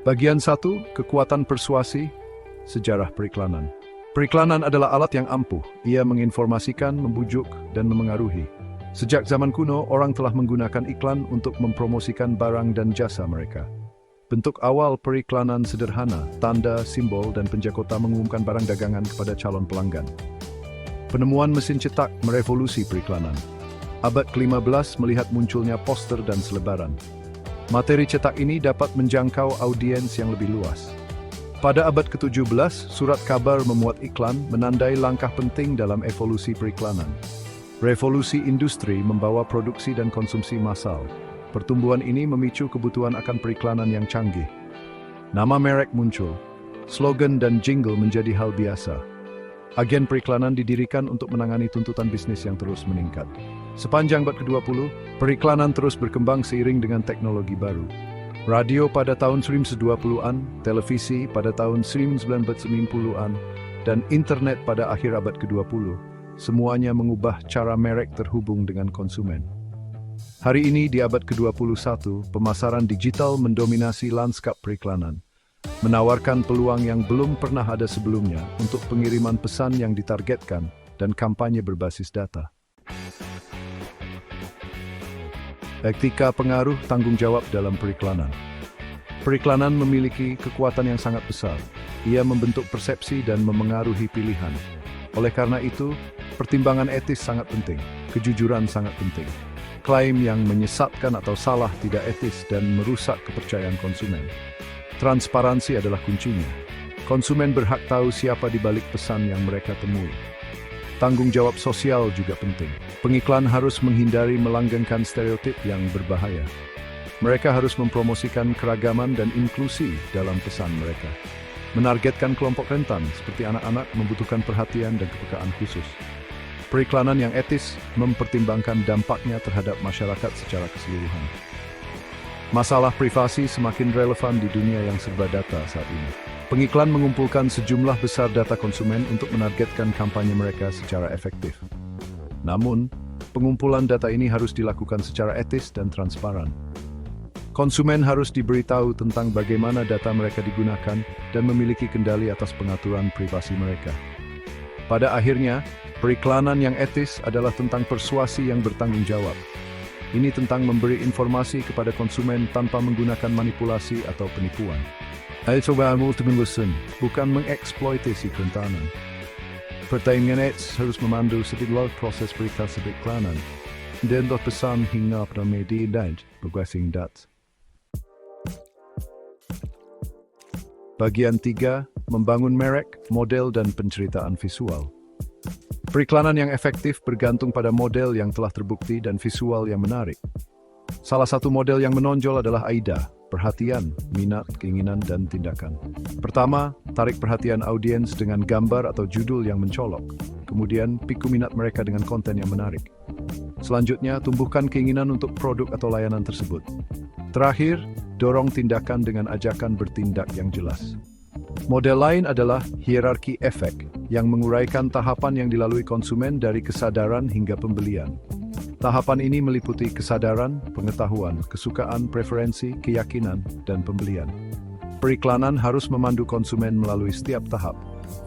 Bagian 1, kekuatan persuasi, sejarah periklanan. Periklanan adalah alat yang ampuh. Ia menginformasikan, membujuk, dan memengaruhi. Sejak zaman kuno, orang telah menggunakan iklan untuk mempromosikan barang dan jasa mereka. Bentuk awal periklanan sederhana, tanda, simbol, dan penjakota mengumumkan barang dagangan kepada calon pelanggan. Penemuan mesin cetak merevolusi periklanan. Abad ke-15 melihat munculnya poster dan selebaran. Materi cetak ini dapat menjangkau audiens yang lebih luas. Pada abad ke-17, surat kabar memuat iklan menandai langkah penting dalam evolusi periklanan. Revolusi industri membawa produksi dan konsumsi massal. Pertumbuhan ini memicu kebutuhan akan periklanan yang canggih. Nama merek muncul. Slogan dan jingle menjadi hal biasa. Agen periklanan didirikan untuk menangani tuntutan bisnis yang terus meningkat. Sepanjang abad ke-20, periklanan terus berkembang seiring dengan teknologi baru. Radio pada tahun 1920-an, televisi pada tahun 1990-an, dan internet pada akhir abad ke-20, semuanya mengubah cara merek terhubung dengan konsumen. Hari ini di abad ke-21, pemasaran digital mendominasi lanskap periklanan, menawarkan peluang yang belum pernah ada sebelumnya untuk pengiriman pesan yang ditargetkan dan kampanye berbasis data. Etika pengaruh tanggung jawab dalam periklanan. Periklanan memiliki kekuatan yang sangat besar. Ia membentuk persepsi dan memengaruhi pilihan. Oleh karena itu, pertimbangan etis sangat penting, kejujuran sangat penting. Klaim yang menyesatkan atau salah tidak etis dan merusak kepercayaan konsumen. Transparansi adalah kuncinya. Konsumen berhak tahu siapa di balik pesan yang mereka temui. Tanggung jawab sosial juga penting. Pengiklan harus menghindari melanggengkan stereotip yang berbahaya. Mereka harus mempromosikan keragaman dan inklusi dalam pesan mereka. Menargetkan kelompok rentan seperti anak-anak membutuhkan perhatian dan kepekaan khusus. Periklanan yang etis mempertimbangkan dampaknya terhadap masyarakat secara keseluruhan. Masalah privasi semakin relevan di dunia yang serba data saat ini. Pengiklan mengumpulkan sejumlah besar data konsumen untuk menargetkan kampanye mereka secara efektif. Namun, pengumpulan data ini harus dilakukan secara etis dan transparan. Konsumen harus diberitahu tentang bagaimana data mereka digunakan dan memiliki kendali atas pengaturan privasi mereka. Pada akhirnya, periklanan yang etis adalah tentang persuasi yang bertanggung jawab. Ini tentang memberi informasi kepada konsumen tanpa menggunakan manipulasi atau penipuan. Coba multi-listen, bukan mengeksploitasi kerentanan. Pertanyaan etis harus memandu setiap proses periklanan dan pesan hingga pada media dan progressing data. Bagian 3, membangun merek, model, dan penceritaan visual. Periklanan yang efektif bergantung pada model yang telah terbukti dan visual yang menarik. Salah satu model yang menonjol adalah AIDA, perhatian, minat, keinginan, dan tindakan. Pertama, tarik perhatian audiens dengan gambar atau judul yang mencolok. Kemudian, piku minat mereka dengan konten yang menarik. Selanjutnya, tumbuhkan keinginan untuk produk atau layanan tersebut. Terakhir, dorong tindakan dengan ajakan bertindak yang jelas. Model lain adalah hierarki efek, yang menguraikan tahapan yang dilalui konsumen dari kesadaran hingga pembelian. Tahapan ini meliputi kesadaran, pengetahuan, kesukaan, preferensi, keyakinan, dan pembelian. Periklanan harus memandu konsumen melalui setiap tahap.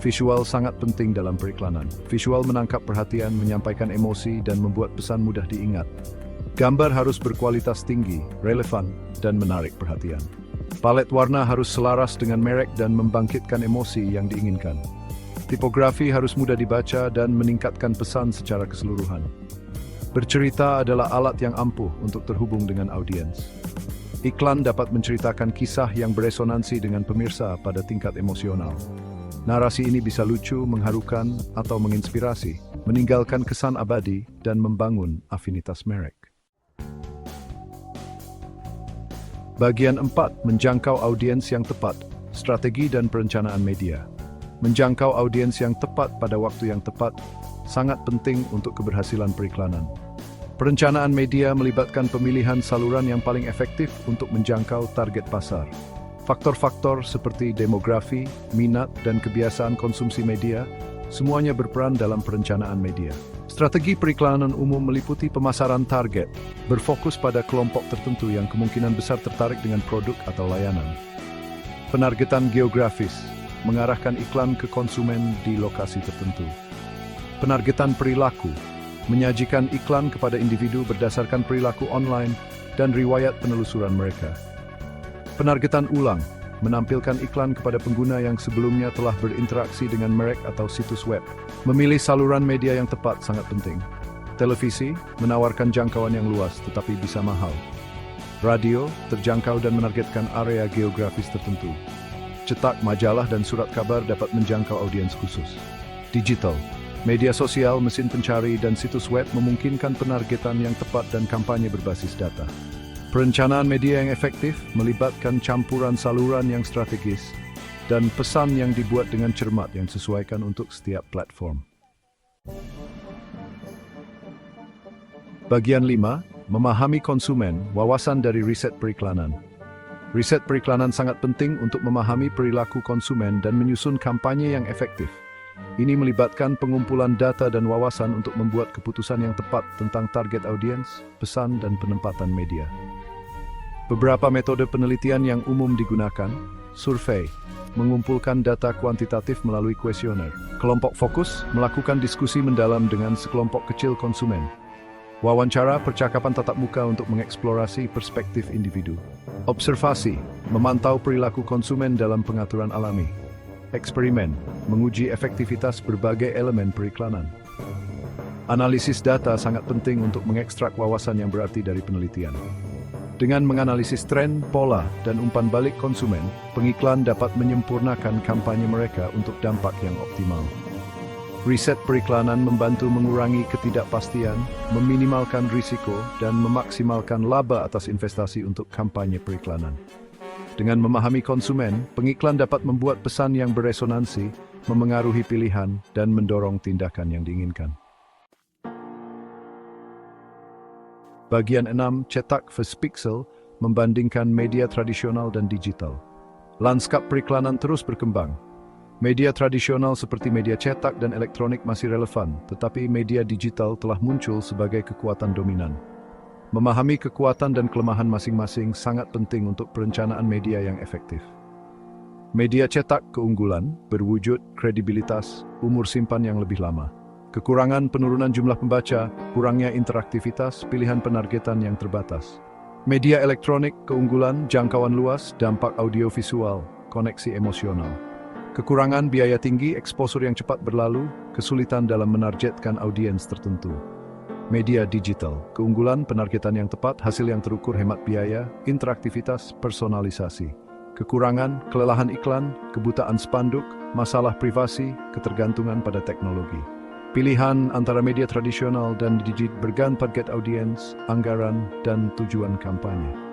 Visual sangat penting dalam periklanan. Visual menangkap perhatian, menyampaikan emosi, dan membuat pesan mudah diingat. Gambar harus berkualitas tinggi, relevan, dan menarik perhatian. Palet warna harus selaras dengan merek dan membangkitkan emosi yang diinginkan. Tipografi harus mudah dibaca dan meningkatkan pesan secara keseluruhan. Bercerita adalah alat yang ampuh untuk terhubung dengan audiens. Iklan dapat menceritakan kisah yang beresonansi dengan pemirsa pada tingkat emosional. Narasi ini bisa lucu, mengharukan, atau menginspirasi, meninggalkan kesan abadi, dan membangun afinitas merek. Bagian 4, menjangkau audiens yang tepat, strategi dan perencanaan media. Menjangkau audiens yang tepat pada waktu yang tepat sangat penting untuk keberhasilan periklanan. Perencanaan media melibatkan pemilihan saluran yang paling efektif untuk menjangkau target pasar. Faktor-faktor seperti demografi, minat, dan kebiasaan konsumsi media, semuanya berperan dalam perencanaan media. Strategi periklanan umum meliputi pemasaran target, berfokus pada kelompok tertentu yang kemungkinan besar tertarik dengan produk atau layanan. Penargetan geografis, mengarahkan iklan ke konsumen di lokasi tertentu. Penargetan perilaku, menyajikan iklan kepada individu berdasarkan perilaku online dan riwayat penelusuran mereka. Penargetan ulang, menampilkan iklan kepada pengguna yang sebelumnya telah berinteraksi dengan merek atau situs web. Memilih saluran media yang tepat sangat penting. Televisi menawarkan jangkauan yang luas tetapi bisa mahal. Radio terjangkau dan menargetkan area geografis tertentu. Cetak, majalah, dan surat kabar dapat menjangkau audiens khusus. Digital, media sosial, mesin pencari, dan situs web memungkinkan penargetan yang tepat dan kampanye berbasis data. Perencanaan media yang efektif melibatkan campuran saluran yang strategis dan pesan yang dibuat dengan cermat yang disesuaikan untuk setiap platform. Bagian 5. Memahami konsumen, wawasan dari riset periklanan. Riset periklanan sangat penting untuk memahami perilaku konsumen dan menyusun kampanye yang efektif. Ini melibatkan pengumpulan data dan wawasan untuk membuat keputusan yang tepat tentang target audiens, pesan, dan penempatan media. Beberapa metode penelitian yang umum digunakan: survei, mengumpulkan data kuantitatif melalui kuesioner. Kelompok fokus, melakukan diskusi mendalam dengan sekelompok kecil konsumen. Wawancara, percakapan tatap muka untuk mengeksplorasi perspektif individu. Observasi, memantau perilaku konsumen dalam pengaturan alami. Eksperimen, menguji efektivitas berbagai elemen periklanan. Analisis data sangat penting untuk mengekstrak wawasan yang berarti dari penelitian. Dengan menganalisis tren, pola, dan umpan balik konsumen, pengiklan dapat menyempurnakan kampanye mereka untuk dampak yang optimal. Riset periklanan membantu mengurangi ketidakpastian, meminimalkan risiko, dan memaksimalkan laba atas investasi untuk kampanye periklanan. Dengan memahami konsumen, pengiklan dapat membuat pesan yang beresonansi, memengaruhi pilihan, dan mendorong tindakan yang diinginkan. Bagian 6. Cetak versus pixel, membandingkan media tradisional dan digital. Lanskap periklanan terus berkembang. Media tradisional seperti media cetak dan elektronik masih relevan, tetapi media digital telah muncul sebagai kekuatan dominan. Memahami kekuatan dan kelemahan masing-masing sangat penting untuk perencanaan media yang efektif. Media cetak keunggulan, berwujud, kredibilitas, umur simpan yang lebih lama. Kekurangan penurunan jumlah pembaca, kurangnya interaktivitas, pilihan penargetan yang terbatas. Media elektronik keunggulan, jangkauan luas, dampak audiovisual, koneksi emosional. Kekurangan biaya tinggi, eksposur yang cepat berlalu, kesulitan dalam menargetkan audiens tertentu. Media digital, keunggulan, penargetan yang tepat, hasil yang terukur, hemat biaya, interaktivitas, personalisasi. Kekurangan, kelelahan iklan, kebutaan spanduk, masalah privasi, ketergantungan pada teknologi. Pilihan antara media tradisional dan digital bergantung target audiens, anggaran, dan tujuan kampanye.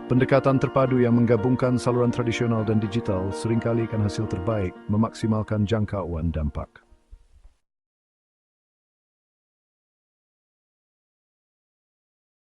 Pendekatan terpadu yang menggabungkan saluran tradisional dan digital seringkali akan hasil terbaik, memaksimalkan jangkauan dampak.